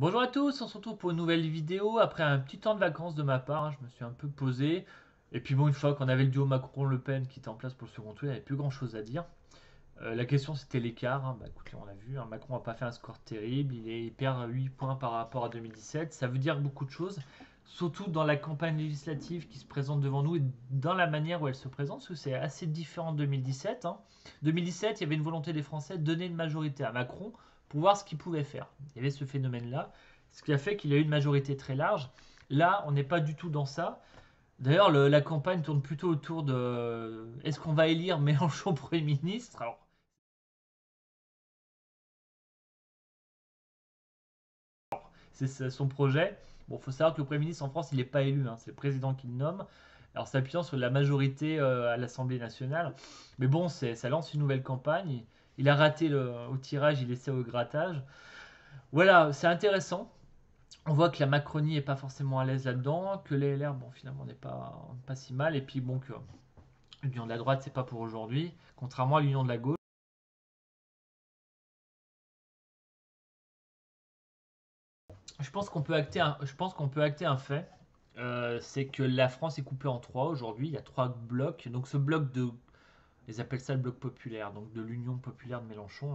Bonjour à tous, on se retrouve pour une nouvelle vidéo après un petit temps de vacances de ma part. Je me suis un peu posé. Et puis bon, une fois qu'on avait le duo Macron-Le Pen qui était en place pour le second tour, il n'y avait plus grand chose à dire. La question c'était l'écart. Bah écoute, là, on l'a vu, hein, Macron n'a pas fait un score terrible. Il perd 8 points par rapport à 2017. Ça veut dire beaucoup de choses, surtout dans la campagne législative qui se présente devant nous et dans la manière où elle se présente, parce que c'est assez différent de 2017. 2017, il y avait une volonté des Français de donner une majorité à Macron pour voir ce qu'il pouvait faire. Il y avait ce phénomène-là, ce qui a fait qu'il a eu une majorité très large. Là, on n'est pas du tout dans ça. D'ailleurs, la campagne tourne plutôt autour de est-ce qu'on va élire Mélenchon Premier ministre. Alors, c'est son projet. Bon, faut savoir que le Premier ministre en France, il n'est pas élu, hein, c'est le président qui le nomme. Alors, s'appuyant sur la majorité à l'Assemblée nationale. Mais bon, ça lance une nouvelle campagne. Il a raté au tirage, il essaie au grattage. Voilà, c'est intéressant. On voit que la Macronie n'est pas forcément à l'aise là-dedans, que les LR, bon, finalement, n'est pas si mal. Et puis, bon, que l'union de la droite, c'est pas pour aujourd'hui, contrairement à l'union de la gauche. Je pense qu'on peut acter un fait. C'est que la France est coupée en trois aujourd'hui. Il y a trois blocs. Donc ce bloc ils appellent ça le bloc populaire, donc de l'Union populaire de Mélenchon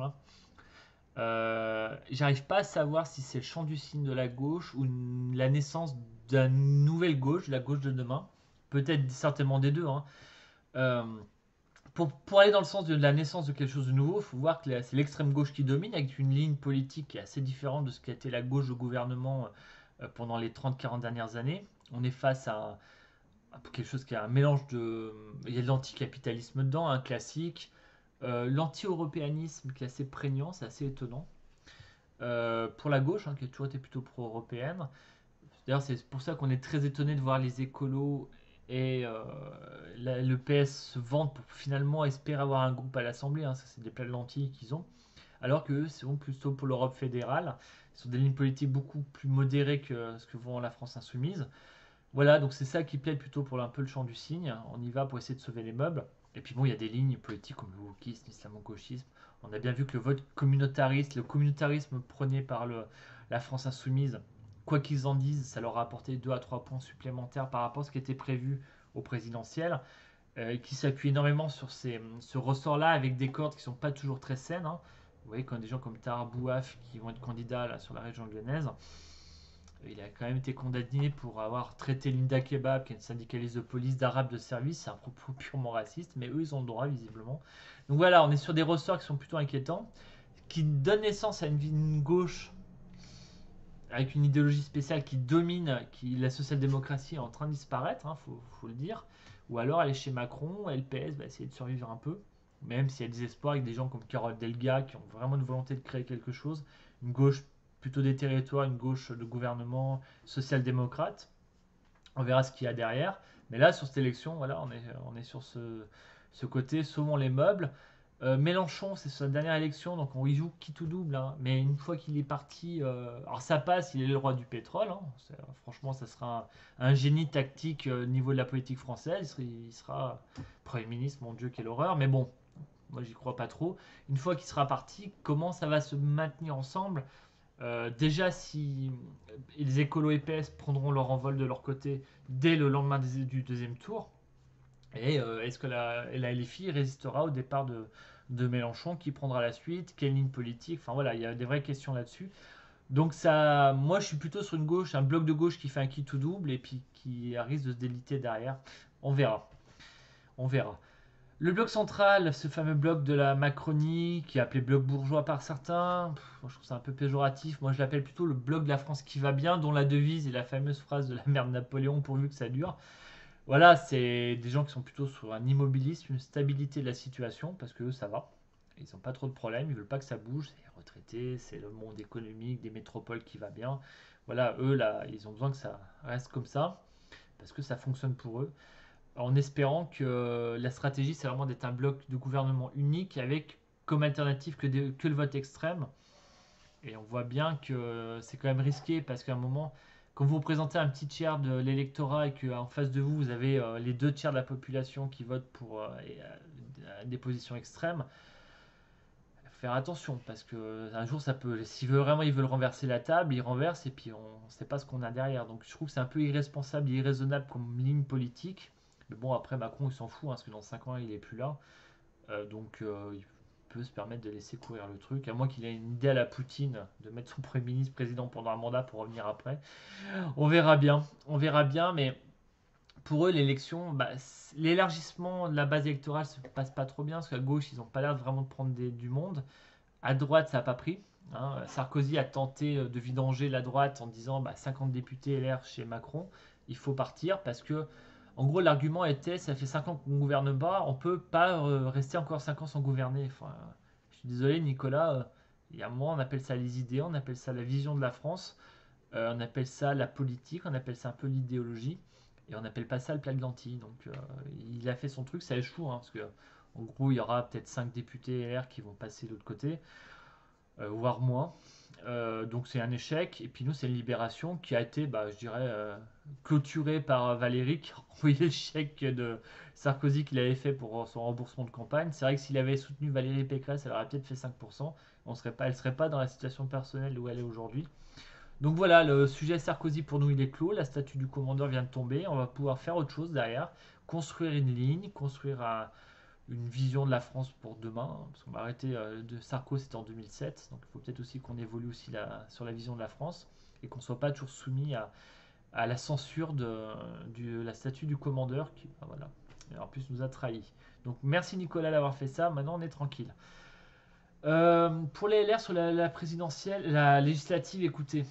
là. J'arrive pas à savoir si c'est le chant du cygne de la gauche ou la naissance d'une nouvelle gauche, la gauche de demain. Peut-être certainement des deux, hein. Euh, pour aller dans le sens de la naissance de quelque chose de nouveau, il faut voir que c'est l'extrême gauche qui domine, avec une ligne politique qui est assez différente de ce qu'a été la gauche au gouvernement pendant les 30-40 dernières années. On est face à quelque chose qui a un mélange de... Il y a de l'anticapitalisme dedans, un classique. L'anti-européanisme qui est assez prégnant, c'est assez étonnant. Pour la gauche, hein, qui a toujours été plutôt pro-européenne. D'ailleurs, c'est pour ça qu'on est très étonné de voir les écolos et le PS se vantent pour finalement espérer avoir un groupe à l'Assemblée. Hein, ça, c'est des plats de lentilles qu'ils ont. Alors que c'est plutôt pour l'Europe fédérale. Ils sont des lignes politiques beaucoup plus modérées que ce que vont la France insoumise. Voilà, donc c'est ça qui plaît plutôt pour un peu le champ du cygne. On y va pour essayer de sauver les meubles. Et puis bon, il y a des lignes politiques comme le wokisme, l'islamo-gauchisme. On a bien vu que le vote communautariste, le communautarisme prôné par la France insoumise, quoi qu'ils en disent, ça leur a apporté 2 à 3 points supplémentaires par rapport à ce qui était prévu au présidentiel, qui s'appuie énormément sur ce ressort-là avec des cordes qui ne sont pas toujours très saines. Hein. Vous voyez, quand des gens comme Tahar Bouaf qui vont être candidats là, sur la région lyonnaise, il a quand même été condamné pour avoir traité Linda Kebab, qui est une syndicaliste de police, d'arabe de service. C'est un propos purement raciste, mais eux, ils ont le droit, visiblement. Donc voilà, on est sur des ressorts qui sont plutôt inquiétants, qui donnent naissance à une gauche avec une idéologie spéciale qui domine, la social-démocratie est en train de disparaître, hein, faut le dire. Ou alors elle est chez Macron, LPS va essayer de survivre un peu, même s'il y a des espoirs avec des gens comme Carole Delga qui ont vraiment une volonté de créer quelque chose, une gauche plutôt des territoires, une gauche de gouvernement social-démocrate. On verra ce qu'il y a derrière. Mais là, sur cette élection, voilà, on est sur ce côté sauvons les meubles. Mélenchon, c'est sa dernière élection, donc on y joue qui tout double. Hein. Mais une fois qu'il est parti, alors ça passe, il est le roi du pétrole. Hein. Franchement, ça sera un génie tactique au niveau de la politique française. Il sera Premier ministre, mon Dieu, quelle horreur. Mais bon, moi j'y crois pas trop. Une fois qu'il sera parti, comment ça va se maintenir ensemble? Déjà, si les écolos EPS prendront leur envol de leur côté dès le lendemain du deuxième tour, et est-ce que la LFI résistera au départ de Mélenchon, qui prendra la suite, quelle ligne politique, enfin voilà, il y a des vraies questions là-dessus. Donc ça, moi je suis plutôt sur une gauche, un bloc de gauche qui fait un qui tout double et puis qui risque de se déliter derrière. On verra, on verra. Le bloc central, ce fameux bloc de la Macronie, qui est appelé bloc bourgeois par certains, moi, je trouve ça un peu péjoratif. Moi, je l'appelle plutôt le bloc de la France qui va bien, dont la devise est la fameuse phrase de la mère de Napoléon, pourvu que ça dure. Voilà, c'est des gens qui sont plutôt sur un immobilisme, une stabilité de la situation, parce que eux, ça va. Ils n'ont pas trop de problèmes, ils veulent pas que ça bouge. C'est les retraités, c'est le monde économique des métropoles qui va bien. Voilà, eux, là, ils ont besoin que ça reste comme ça, parce que ça fonctionne pour eux, en espérant que la stratégie, c'est vraiment d'être un bloc de gouvernement unique avec comme alternative que le vote extrême. Et on voit bien que c'est quand même risqué parce qu'à un moment, quand vous représentez un petit tiers de l'électorat et qu'en face de vous, vous avez les deux tiers de la population qui votent pour des positions extrêmes, faire attention parce que un jour ça peut, s'ils veulent vraiment ils veulent renverser la table, ils renversent et puis on ne sait pas ce qu'on a derrière. Donc je trouve que c'est un peu irresponsable, irraisonnable comme ligne politique. Mais bon après Macron il s'en fout hein, parce que dans 5 ans il est plus là. Il peut se permettre de laisser courir le truc, à moins qu'il ait une idée à la Poutine de mettre son Premier ministre président pendant un mandat pour revenir après. On verra bien, mais pour eux, l'élection, bah, l'élargissement de la base électorale se passe pas trop bien, parce qu'à gauche, ils n'ont pas l'air de vraiment de prendre du monde. À droite, ça n'a pas pris. Hein. Sarkozy a tenté de vidanger la droite en disant bah, 50 députés LR chez Macron, il faut partir parce que, en gros, l'argument était ça fait 5 ans qu'on ne gouverne pas, on peut pas rester encore 5 ans sans gouverner. Enfin, je suis désolé, Nicolas, il y a un moment, on appelle ça les idées, on appelle ça la vision de la France, on appelle ça la politique, on appelle ça un peu l'idéologie. Et on n'appelle pas ça le plat de lentilles. Donc il a fait son truc, ça échoue. Hein, parce que en gros, il y aura peut-être 5 députés LR qui vont passer de l'autre côté, voire moins. Donc c'est un échec. Et puis nous, c'est une libération qui a été, bah, je dirais, clôturée par Valéry, qui a envoyé le chèque de Sarkozy qu'il avait fait pour son remboursement de campagne. C'est vrai que s'il avait soutenu Valérie Pécresse, elle aurait peut-être fait 5%. Elle ne serait pas dans la situation personnelle où elle est aujourd'hui. Donc voilà, le sujet Sarkozy pour nous il est clos, la statue du commandeur vient de tomber, on va pouvoir faire autre chose derrière, construire une ligne, construire une vision de la France pour demain, hein, parce qu'on va arrêter de Sarkozy c'était en 2007, donc il faut peut-être aussi qu'on évolue aussi sur la vision de la France et qu'on ne soit pas toujours soumis à la censure de la statue du commandeur qui voilà, en plus nous a trahis. Donc merci Nicolas d'avoir fait ça, maintenant on est tranquille. Pour les LR sur la présidentielle, la législative, écoutez,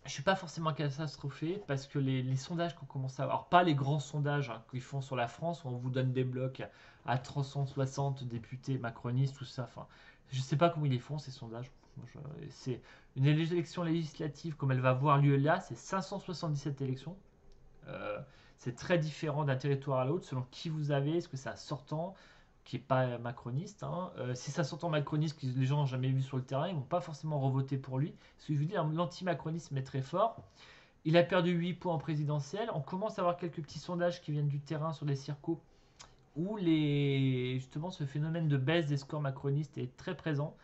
je suis pas forcément catastrophé parce que les sondages qu'on commence à avoir, alors pas les grands sondages hein, qu'ils font sur la France où on vous donne des blocs à 360 députés macronistes, tout ça. Enfin, je sais pas comment ils les font ces sondages. C'est une élection législative comme elle va avoir lieu là, c'est 577 élections. Euh, c'est très différent d'un territoire à l'autre selon qui vous avez. Est-ce que c'est un sortant qui n'est pas macroniste hein. Si c'est un sortant macroniste que les gens n'ont jamais vu sur le terrain, ils ne vont pas forcément revoter pour lui. Ce que je veux dire, l'anti-macronisme est très fort. Il a perdu 8 points en présidentielle. On commence à avoir quelques petits sondages qui viennent du terrain sur les circos où justement ce phénomène de baisse des scores macronistes est très présent,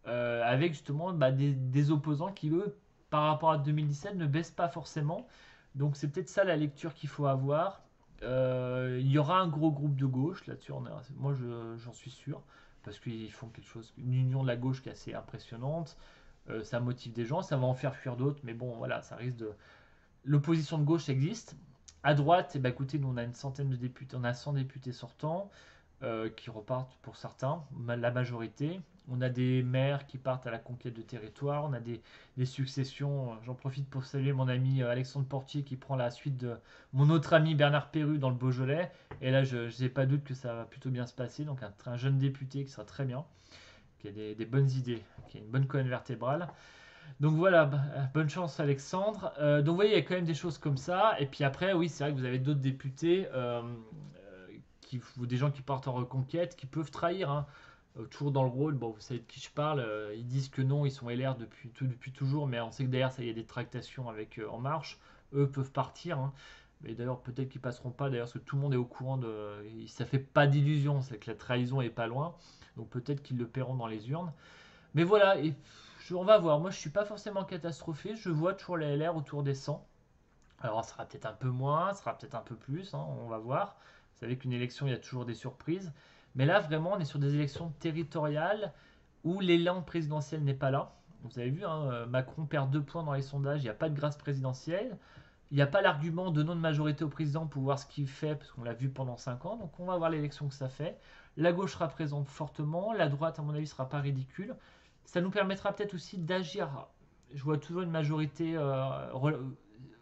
avec justement bah, des opposants qui, eux, par rapport à 2017, ne baissent pas forcément. Donc c'est peut-être ça la lecture qu'il faut avoir. Il y aura un gros groupe de gauche là-dessus, moi j'en suis sûr, parce qu'ils font quelque chose, une union de la gauche qui est assez impressionnante. Ça motive des gens, ça va en faire fuir d'autres, mais bon voilà, ça risque de. L'opposition de gauche existe. À droite, eh ben, écoutez, nous on a une centaine de députés, on a 100 députés sortants qui repartent pour certains, la majorité. On a des maires qui partent à la conquête de territoire, on a des successions. J'en profite pour saluer mon ami Alexandre Portier qui prend la suite de mon autre ami Bernard Perru dans le Beaujolais. Et là, je n'ai pas doute que ça va plutôt bien se passer. Donc un jeune député qui sera très bien, qui a des bonnes idées, qui a une bonne colonne vertébrale. Donc voilà, bonne chance Alexandre. Donc vous voyez, il y a quand même des choses comme ça. Et puis après, oui, c'est vrai que vous avez d'autres députés, ou des gens qui partent en reconquête, qui peuvent trahir. Hein. Toujours dans le rôle, bon, vous savez de qui je parle. Ils disent que non, ils sont LR depuis toujours, mais on sait que derrière ça, il y a des tractations avec En Marche. Eux peuvent partir. Hein. Mais d'ailleurs, peut-être qu'ils passeront pas, d'ailleurs, parce que tout le monde est au courant de. Ça fait pas d'illusion, c'est que la trahison est pas loin. Donc peut-être qu'ils le paieront dans les urnes. Mais voilà, et on va voir. Moi, je suis pas forcément catastrophé. Je vois toujours les LR autour des 100. Alors, ça sera peut-être un peu moins, ça sera peut-être un peu plus. Hein, on va voir. Vous savez qu'une élection, il y a toujours des surprises. Mais là, vraiment, on est sur des élections territoriales où l'élan présidentiel n'est pas là. Vous avez vu, hein, Macron perd 2 points dans les sondages. Il n'y a pas de grâce présidentielle. Il n'y a pas l'argument de non de majorité au président pour voir ce qu'il fait, parce qu'on l'a vu pendant 5 ans. Donc, on va voir l'élection que ça fait. La gauche sera présente fortement. La droite, à mon avis, sera pas ridicule. Ça nous permettra peut-être aussi d'agir. Je vois toujours une majorité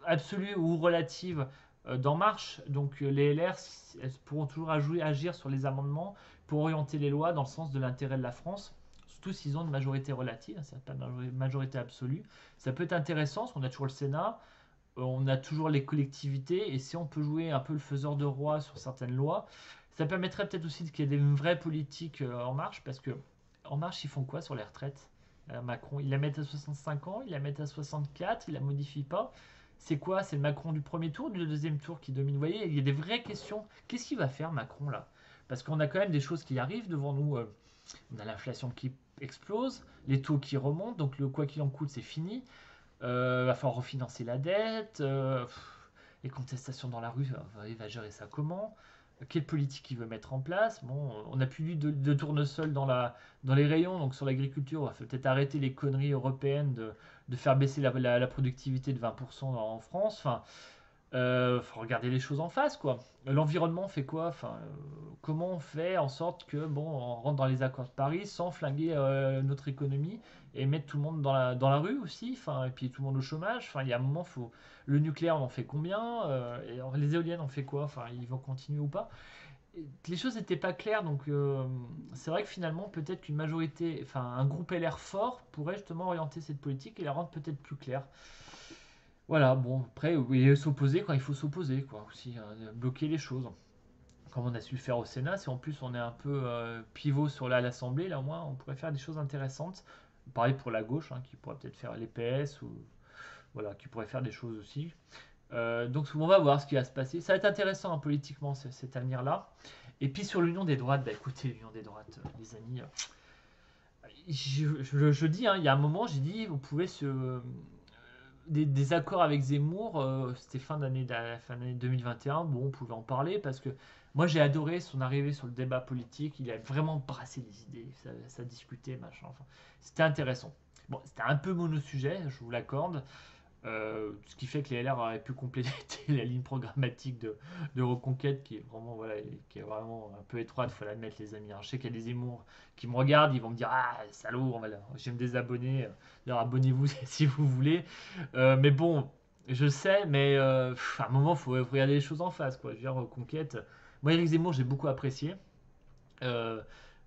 absolue ou relative d'En Marche. Donc les LR, elles pourront toujours agir sur les amendements pour orienter les lois dans le sens de l'intérêt de la France. Surtout s'ils ont une majorité relative, ça pas une majorité absolue. Ça peut être intéressant, parce qu'on a toujours le Sénat, on a toujours les collectivités, et si on peut jouer un peu le faiseur de roi sur certaines lois, ça permettrait peut-être aussi qu'il y ait une vraie politique En Marche, parce que En Marche, ils font quoi sur les retraites Macron, ils la mettent à 65 ans, ils la mettent à 64, ils la modifient pas. C'est quoi? C'est le Macron du premier tour ou du deuxième tour qui domine? Vous voyez, il y a des vraies questions. Qu'est-ce qu'il va faire Macron là? Parce qu'on a quand même des choses qui arrivent devant nous. On a l'inflation qui explose, les taux qui remontent, donc le quoi qu'il en coûte, c'est fini. Va falloir refinancer la dette. Les contestations dans la rue, il va gérer ça comment? Quelle politique il veut mettre en place? Bon, on n'a plus vu de tournesol dans les rayons, donc sur l'agriculture, il va peut-être arrêter les conneries européennes de faire baisser la productivité de 20% en France. Enfin, faut regarder les choses en face, quoi. L'environnement fait quoi? Enfin, comment on fait en sorte que, bon, on rentre dans les accords de Paris sans flinguer notre économie et mettre tout le monde dans la rue aussi, enfin, et puis tout le monde au chômage. Enfin, il y a un moment, faut. Le nucléaire, on en fait combien? Et alors, les éoliennes, on fait quoi? Enfin, ils vont continuer ou pas? Les choses n'étaient pas claires, donc c'est vrai que finalement, peut-être qu'une majorité, enfin, un groupe LR fort pourrait justement orienter cette politique et la rendre peut-être plus claire. Voilà, bon, après, oui, s'opposer quand il faut s'opposer, quoi, aussi, bloquer les choses. Comme on a su le faire au Sénat, si en plus on est un peu pivot sur l'Assemblée, là au moins on pourrait faire des choses intéressantes. Pareil pour la gauche, hein, qui pourrait peut-être faire les PS, ou voilà, qui pourrait faire des choses aussi. Donc on va voir ce qui va se passer. Ça va être intéressant hein, politiquement cet avenir-là. Et puis sur l'union des droites, bah écoutez, l'union des droites, les amis, je dis, hein, il y a un moment, j'ai dit, vous pouvez des accords avec Zemmour, c'était fin d'année 2021, bon, on pouvait en parler parce que moi j'ai adoré son arrivée sur le débat politique, il a vraiment brassé les idées, ça discutait, machin, enfin, c'était intéressant. Bon, c'était un peu monosujet, je vous l'accorde, ce qui fait que les LR auraient pu compléter la ligne programmatique de Reconquête qui est vraiment, voilà, qui est vraiment un peu étroite, il faut l'admettre les amis. Alors, je sais qu'il y a des Zemmour qui me regardent, ils vont me dire ah salaud, je vais me désabonner. D'ailleurs abonnez-vous si vous voulez. Mais bon, je sais, mais à un moment il faut regarder les choses en face quoi. Je veux dire Reconquête. Moi Eric Zemmour j'ai beaucoup apprécié. Euh,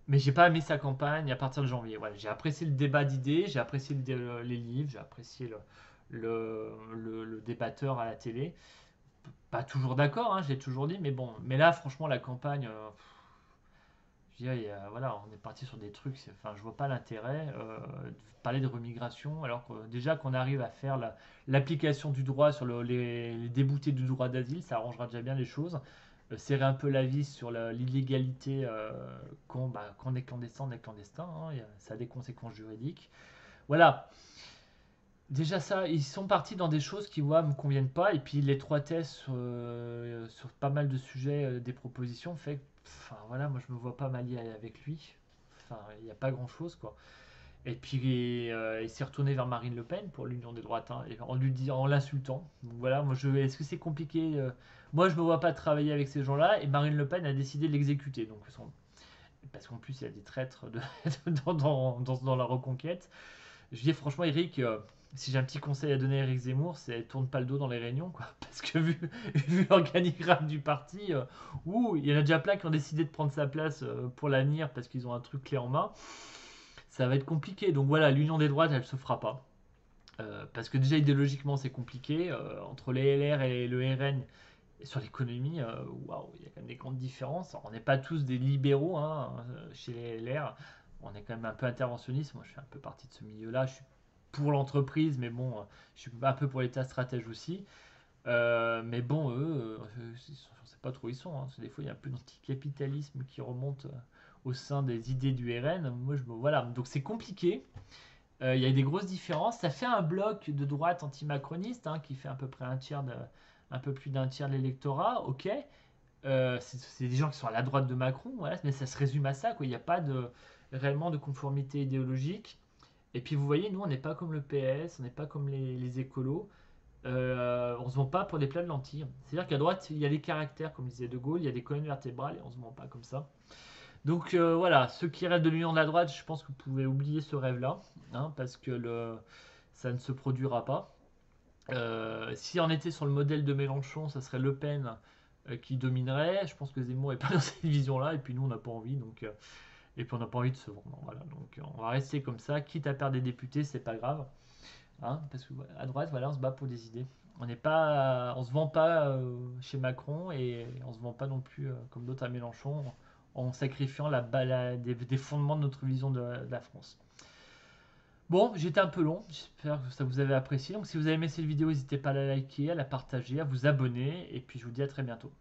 mais j'ai pas aimé sa campagne à partir de janvier. Voilà, j'ai apprécié le débat d'idées, j'ai apprécié les livres, j'ai apprécié le débatteur à la télé. Pas toujours d'accord, hein, j'ai toujours dit, mais bon. Mais là, franchement, la campagne, je dirais, voilà, on est parti sur des trucs. Enfin, je vois pas l'intérêt de parler de remigration, alors que déjà qu'on arrive à faire l'application du droit sur les déboutés du droit d'asile, ça arrangera déjà bien les choses. Serrer un peu la vis sur l'illégalité qu'on est clandestin, on est clandestin. Hein, ça a des conséquences juridiques. Voilà, déjà ça, ils sont partis dans des choses qui moi me conviennent pas et puis l'étroitesse sur pas mal de sujets des propositions fait que enfin voilà, moi je me vois pas m'allier avec lui. Enfin, il n'y a pas grand-chose quoi. Et puis il s'est retourné vers Marine Le Pen pour l'Union des droites hein, et en lui disant en l'insultant. Donc voilà, moi est-ce que c'est compliqué moi je me vois pas travailler avec ces gens-là et Marine Le Pen a décidé de l'exécuter. Donc parce qu'en plus il y a des traîtres dans la reconquête. Je dis franchement, Eric, si j'ai un petit conseil à donner à Eric Zemmour, c'est tourne pas le dos dans les réunions, quoi. Parce que vu l'organigramme du parti, il y en a déjà plein qui ont décidé de prendre sa place pour l'avenir parce qu'ils ont un truc clé en main. Ça va être compliqué. Donc voilà, l'union des droites, elle se fera pas. Parce que déjà idéologiquement c'est compliqué entre les LR et le RN et sur l'économie waouh il y a quand même des grandes différences. Alors, on n'est pas tous des libéraux hein, chez les LR, on est quand même un peu interventionniste. Moi je fais un peu partie de ce milieu là, je suis pour l'entreprise mais bon je suis un peu pour l'état stratège aussi. Mais bon eux je sais pas trop où ils sont hein, parce que des fois il y a un peu d'anticapitalisme qui remonte au sein des idées du RN. Moi voilà donc c'est compliqué. Il y a des grosses différences. Ça fait un bloc de droite antimacroniste hein, qui fait à peu près un peu plus d'un tiers de l'électorat. Ok, c'est des gens qui sont à la droite de Macron, voilà, mais ça se résume à ça. Quoi. Il n'y a pas réellement de conformité idéologique. Et puis vous voyez, nous, on n'est pas comme le PS, on n'est pas comme les écolos. On se vend pas pour des plats de lentilles. C'est-à-dire qu'à droite, il y a des caractères, comme disait De Gaulle, il y a des colonnes vertébrales et on se vend pas comme ça. Donc voilà, ceux qui rêvent de l'union de la droite, je pense que vous pouvez oublier ce rêve-là, hein, parce que ça ne se produira pas. Si on était sur le modèle de Mélenchon, ça serait Le Pen qui dominerait. Je pense que Zemmour n'est pas dans cette vision-là, et puis nous, on n'a pas envie, et puis on n'a pas envie de se vendre. Voilà, donc on va rester comme ça. Quitte à perdre des députés, c'est pas grave, hein, parce que à droite, voilà, on se bat pour des idées. On se vend pas chez Macron et on se vend pas non plus comme d'autres à Mélenchon en sacrifiant des fondements de notre vision de la France. Bon, j'étais un peu long, j'espère que ça vous avait apprécié. Donc si vous avez aimé cette vidéo, n'hésitez pas à la liker, à la partager, à vous abonner, et puis je vous dis à très bientôt.